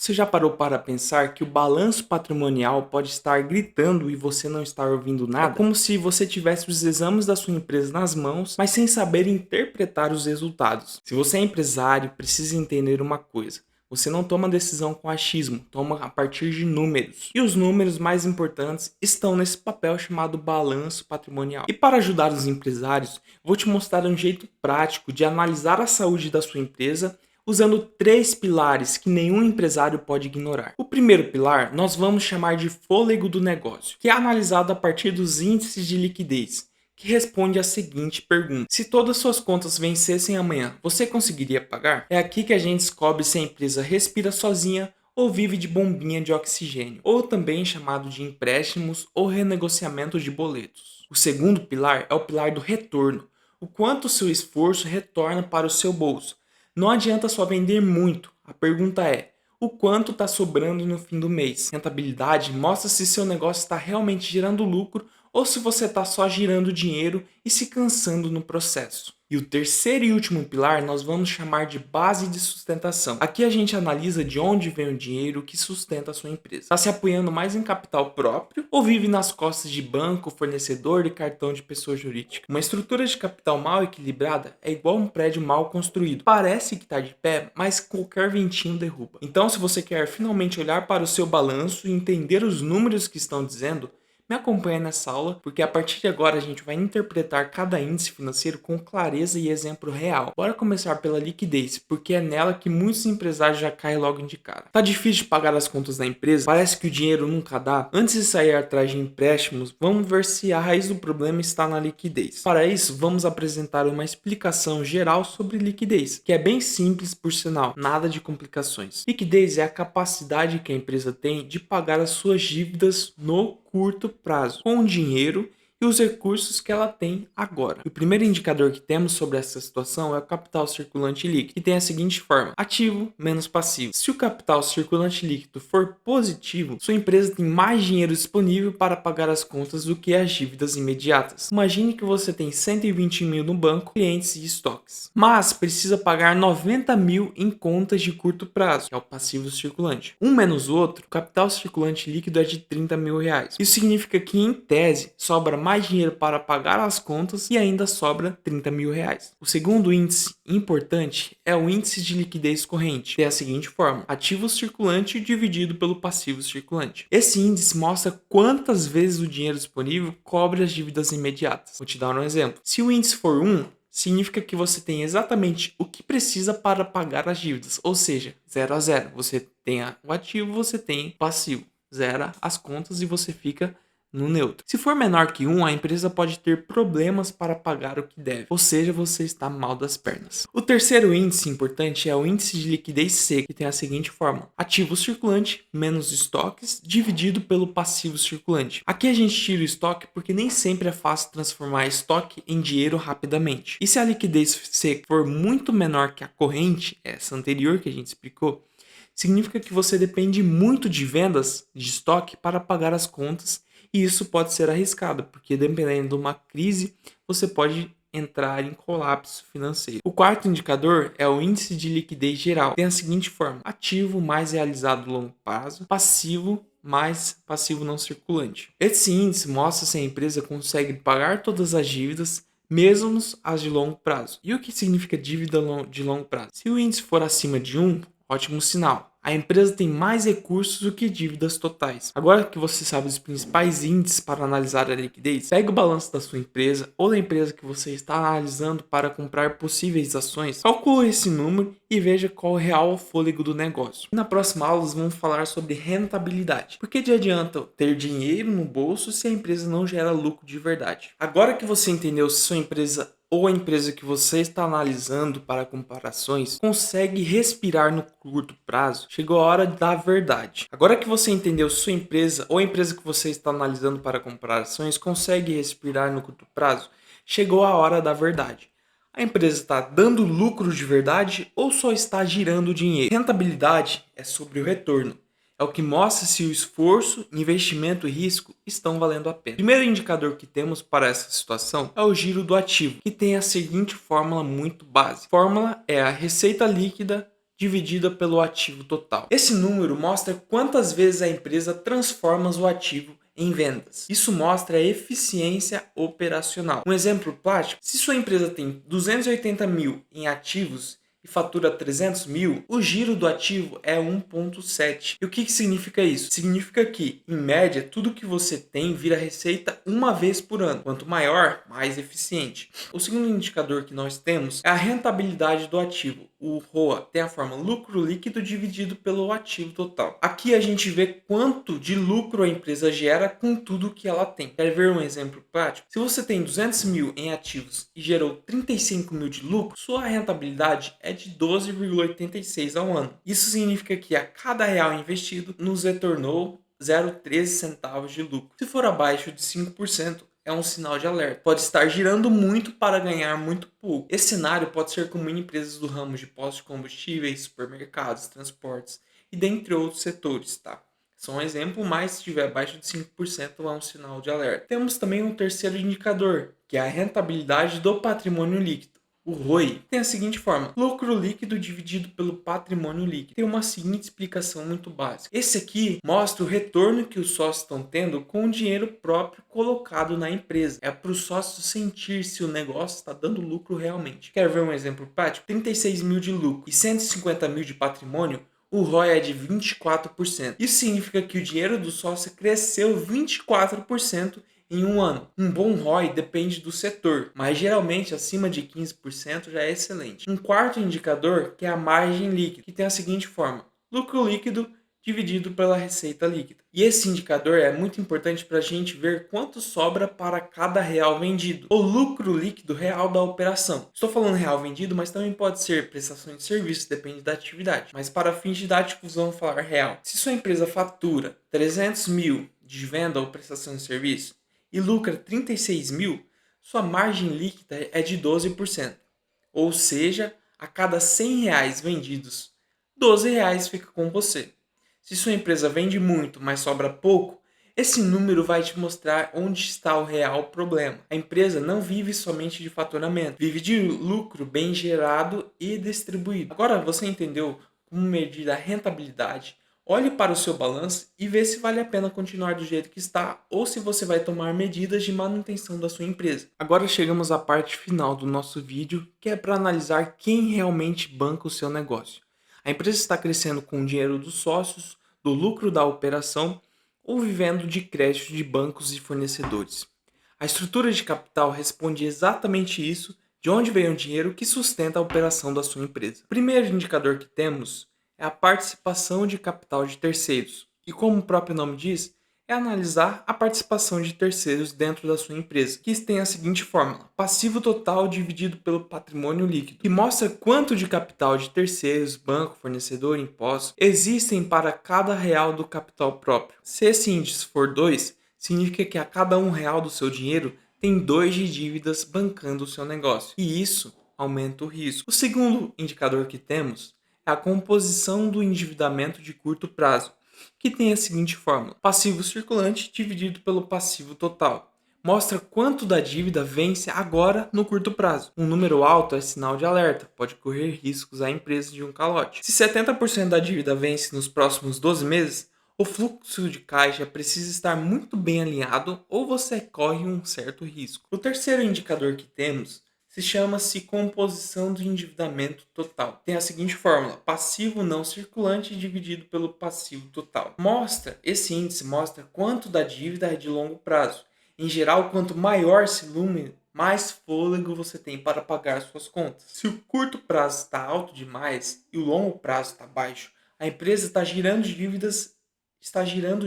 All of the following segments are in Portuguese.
Você já parou para pensar que o balanço patrimonial pode estar gritando e você não estar ouvindo nada? É como se você tivesse os exames da sua empresa nas mãos, mas sem saber interpretar os resultados. Se você é empresário, precisa entender uma coisa. Você não toma decisão com achismo, toma a partir de números. E os números mais importantes estão nesse papel chamado balanço patrimonial. E para ajudar os empresários, vou te mostrar um jeito prático de analisar a saúde da sua empresa usando 3 pilares que nenhum empresário pode ignorar. O primeiro pilar nós vamos chamar de fôlego do negócio, que é analisado a partir dos índices de liquidez, que responde à seguinte pergunta: se todas suas contas vencessem amanhã, você conseguiria pagar? É aqui que a gente descobre se a empresa respira sozinha ou vive de bombinha de oxigênio, ou também chamado de empréstimos ou renegociamento de boletos. O segundo pilar é o pilar do retorno, o quanto o seu esforço retorna para o seu bolso. Não adianta só vender muito, a pergunta é: o quanto está sobrando no fim do mês? Rentabilidade mostra se seu negócio está realmente gerando lucro ou se você está só girando dinheiro e se cansando no processo. E o terceiro e último pilar nós vamos chamar de base de sustentação. Aqui a gente analisa de onde vem o dinheiro que sustenta a sua empresa. Está se apoiando mais em capital próprio ou vive nas costas de banco, fornecedor e cartão de pessoa jurídica? Uma estrutura de capital mal equilibrada é igual a um prédio mal construído. Parece que está de pé, mas qualquer ventinho derruba. Então, se você quer finalmente olhar para o seu balanço e entender os números que estão dizendo, me acompanha nessa aula, porque a partir de agora a gente vai interpretar cada índice financeiro com clareza e exemplo real. Bora começar pela liquidez, porque é nela que muitos empresários já caem logo de cara. Tá difícil de pagar as contas da empresa? Parece que o dinheiro nunca dá? Antes de sair atrás de empréstimos, vamos ver se a raiz do problema está na liquidez. Para isso, vamos apresentar uma explicação geral sobre liquidez, que é bem simples por sinal, nada de complicações. Liquidez é a capacidade que a empresa tem de pagar as suas dívidas no curto prazo, com o dinheiro e os recursos que ela tem agora. O primeiro indicador que temos sobre essa situação é o capital circulante líquido, que tem a seguinte forma: ativo menos passivo. Se o capital circulante líquido for positivo, sua empresa tem mais dinheiro disponível para pagar as contas do que as dívidas imediatas. Imagine que você tem 120 mil no banco, clientes e estoques, mas precisa pagar 90 mil em contas de curto prazo, que é o passivo circulante. Um menos o outro, o capital circulante líquido é de 30 mil reais. Isso significa que, em tese, sobra mais dinheiro para pagar as contas e ainda sobra 30 mil reais. O segundo índice importante é o índice de liquidez corrente, que é a seguinte forma: ativo circulante dividido pelo passivo circulante. Esse índice mostra quantas vezes o dinheiro disponível cobre as dívidas imediatas. Vou te dar um exemplo. Se o índice for 1, significa que você tem exatamente o que precisa para pagar as dívidas, ou seja, 0 a 0. Você tem o ativo, você tem o passivo. Zera as contas e você fica no neutro. Se for menor que 1, a empresa pode ter problemas para pagar o que deve, ou seja, você está mal das pernas. O terceiro índice importante é o índice de liquidez seca, que tem a seguinte fórmula: ativo circulante menos estoques dividido pelo passivo circulante. Aqui a gente tira o estoque porque nem sempre é fácil transformar estoque em dinheiro rapidamente. E se a liquidez seca for muito menor que a corrente, essa anterior que a gente explicou, significa que você depende muito de vendas de estoque para pagar as contas, e isso pode ser arriscado, porque dependendo de uma crise, você pode entrar em colapso financeiro. O quarto indicador é o índice de liquidez geral. Tem a seguinte forma: ativo mais realizado a longo prazo, passivo mais passivo não circulante. Esse índice mostra se a empresa consegue pagar todas as dívidas, mesmo as de longo prazo. E o que significa dívida de longo prazo? Se o índice for acima de 1, ótimo sinal. A empresa tem mais recursos do que dívidas totais. Agora que você sabe os principais índices para analisar a liquidez, pegue o balanço da sua empresa ou da empresa que você está analisando para comprar possíveis ações, calcule esse número e veja qual é o real fôlego do negócio. Na próxima aula, vamos falar sobre rentabilidade. Por que de adianta ter dinheiro no bolso se a empresa não gera lucro de verdade? Agora que você entendeu se sua empresa ou a empresa que você está analisando para comparações consegue respirar no curto prazo, chegou a hora da verdade. Agora que você entendeu se sua empresa ou a empresa que você está analisando para comparações consegue respirar no curto prazo, chegou a hora da verdade. A empresa está dando lucro de verdade ou só está girando dinheiro? Rentabilidade é sobre o retorno. É o que mostra se o esforço, investimento e risco estão valendo a pena. O primeiro indicador que temos para essa situação é o giro do ativo, que tem a seguinte fórmula muito básica. A fórmula é a receita líquida dividida pelo ativo total. Esse número mostra quantas vezes a empresa transforma o ativo em vendas. Isso mostra a eficiência operacional. Um exemplo prático: se sua empresa tem 280 mil em ativos e fatura 300 mil, o giro do ativo é 1,7. E o que significa isso? Significa que, em média, tudo que você tem vira receita uma vez por ano. Quanto maior, mais eficiente. O segundo indicador que nós temos é a rentabilidade do ativo. O ROA tem a forma lucro líquido dividido pelo ativo total. Aqui a gente vê quanto de lucro a empresa gera com tudo que ela tem. Quer ver um exemplo prático? Se você tem 200 mil em ativos e gerou 35 mil de lucro, sua rentabilidade é de 12,86 ao ano. Isso significa que a cada real investido nos retornou 0,13 centavos de lucro. Se for abaixo de 5%, é um sinal de alerta. Pode estar girando muito para ganhar muito pouco. Esse cenário pode ser comum em empresas do ramo de postos de combustíveis, supermercados, transportes e dentre outros setores, tá? Só um exemplo, mas se estiver abaixo de 5% é um sinal de alerta. Temos também um terceiro indicador, que é a rentabilidade do patrimônio líquido. O ROI tem a seguinte forma: lucro líquido dividido pelo patrimônio líquido. Tem uma seguinte explicação muito básica. Esse aqui mostra o retorno que os sócios estão tendo com o dinheiro próprio colocado na empresa. É para o sócio sentir se o negócio está dando lucro realmente. Quer ver um exemplo prático? 36 mil de lucro e 150 mil de patrimônio, o ROI é de 24%. Isso significa que o dinheiro do sócio cresceu 24% em um ano. Um bom ROI depende do setor, mas geralmente acima de 15% já é excelente. Um quarto indicador que é a margem líquida, que tem a seguinte forma: lucro líquido dividido pela receita líquida. E esse indicador é muito importante para a gente ver quanto sobra para cada real vendido, o lucro líquido real da operação. Estou falando real vendido, mas também pode ser prestação de serviço, depende da atividade. Mas para fins didáticos vamos falar real. Se sua empresa fatura 300 mil de venda ou prestação de serviço e lucra 36 mil, sua margem líquida é de 12%. Ou seja, a cada 100 reais vendidos, 12 reais fica com você. Se sua empresa vende muito, mas sobra pouco, esse número vai te mostrar onde está o real problema. A empresa não vive somente de faturamento, vive de lucro bem gerado e distribuído. Agora você entendeu como medir a rentabilidade? Olhe para o seu balanço e vê se vale a pena continuar do jeito que está ou se você vai tomar medidas de manutenção da sua empresa. Agora chegamos à parte final do nosso vídeo, que é para analisar quem realmente banca o seu negócio. A empresa está crescendo com o dinheiro dos sócios, do lucro da operação ou vivendo de crédito de bancos e fornecedores. A estrutura de capital responde exatamente isso: de onde vem o dinheiro que sustenta a operação da sua empresa. O primeiro indicador que temos é a participação de capital de terceiros. E como o próprio nome diz, é analisar a participação de terceiros dentro da sua empresa, que tem a seguinte fórmula: passivo total dividido pelo patrimônio líquido, que mostra quanto de capital de terceiros, banco, fornecedor, impostos, existem para cada real do capital próprio. Se esse índice for 2, significa que a cada R$ 1 do seu dinheiro tem 2 de dívidas bancando o seu negócio, e isso aumenta o risco. O segundo indicador que temos é a composição do endividamento de curto prazo, que tem a seguinte fórmula: passivo circulante dividido pelo passivo total. Mostra quanto da dívida vence agora no curto prazo. Um número alto é sinal de alerta, pode correr riscos à empresa de um calote. Se 70% da dívida vence nos próximos 12 meses, o fluxo de caixa precisa estar muito bem alinhado ou você corre um certo risco. O terceiro indicador que temos chama-se composição do endividamento total. Tem a seguinte fórmula: passivo não circulante dividido pelo passivo total. Esse índice mostra quanto da dívida é de longo prazo. Em geral, quanto maior esse número, mais fôlego você tem para pagar suas contas. Se o curto prazo está alto demais e o longo prazo está baixo, a empresa está girando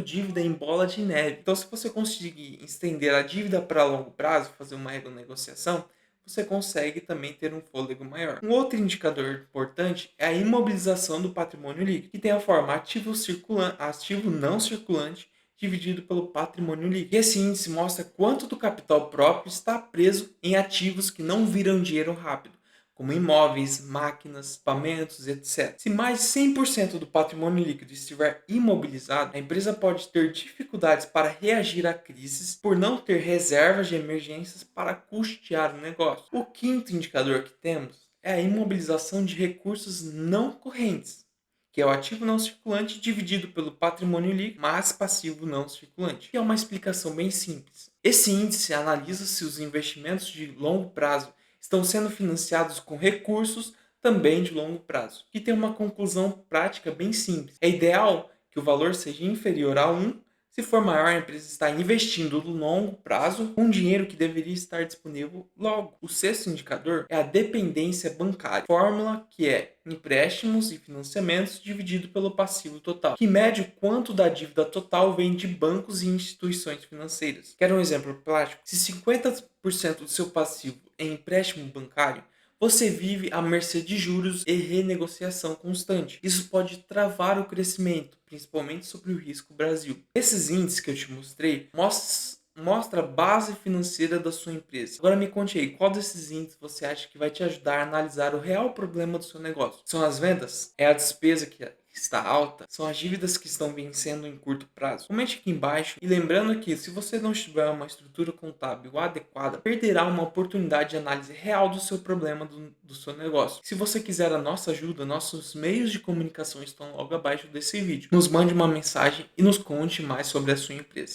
dívida em bola de neve. Então, se você conseguir estender a dívida para longo prazo, fazer uma renegociação, você consegue também ter um fôlego maior. Um outro indicador importante é a imobilização do patrimônio líquido, que tem a forma ativo não circulante dividido pelo patrimônio líquido. E esse índice mostra quanto do capital próprio está preso em ativos que não viram dinheiro rápido, como imóveis, máquinas, equipamentos, etc. Se mais de 100% do patrimônio líquido estiver imobilizado, a empresa pode ter dificuldades para reagir a crises por não ter reservas de emergências para custear o negócio. O quinto indicador que temos é a imobilização de recursos não correntes, que é o ativo não circulante dividido pelo patrimônio líquido mais passivo não circulante, que é uma explicação bem simples. Esse índice analisa se os investimentos de longo prazo estão sendo financiados com recursos também de longo prazo, que tem uma conclusão prática bem simples. É ideal que o valor seja inferior a 1. Se for maior, a empresa está investindo no longo prazo com dinheiro que deveria estar disponível logo. O sexto indicador é a dependência bancária, fórmula que é empréstimos e financiamentos dividido pelo passivo total, que mede o quanto da dívida total vem de bancos e instituições financeiras. Quer um exemplo prático? Se 50% do seu passivo é empréstimo bancário, você vive à mercê de juros e renegociação constante. Isso pode travar o crescimento, principalmente sobre o risco Brasil. Esses índices que eu te mostrei mostra a base financeira da sua empresa. Agora me conte aí, qual desses índices você acha que vai te ajudar a analisar o real problema do seu negócio? São as vendas? É a despesa que está alta? São as dívidas que estão vencendo em curto prazo? Comente aqui embaixo e lembrando que se você não tiver uma estrutura contábil adequada, perderá uma oportunidade de análise real do seu problema do seu negócio. Se você quiser a nossa ajuda, nossos meios de comunicação estão logo abaixo desse vídeo. Nos mande uma mensagem e nos conte mais sobre a sua empresa.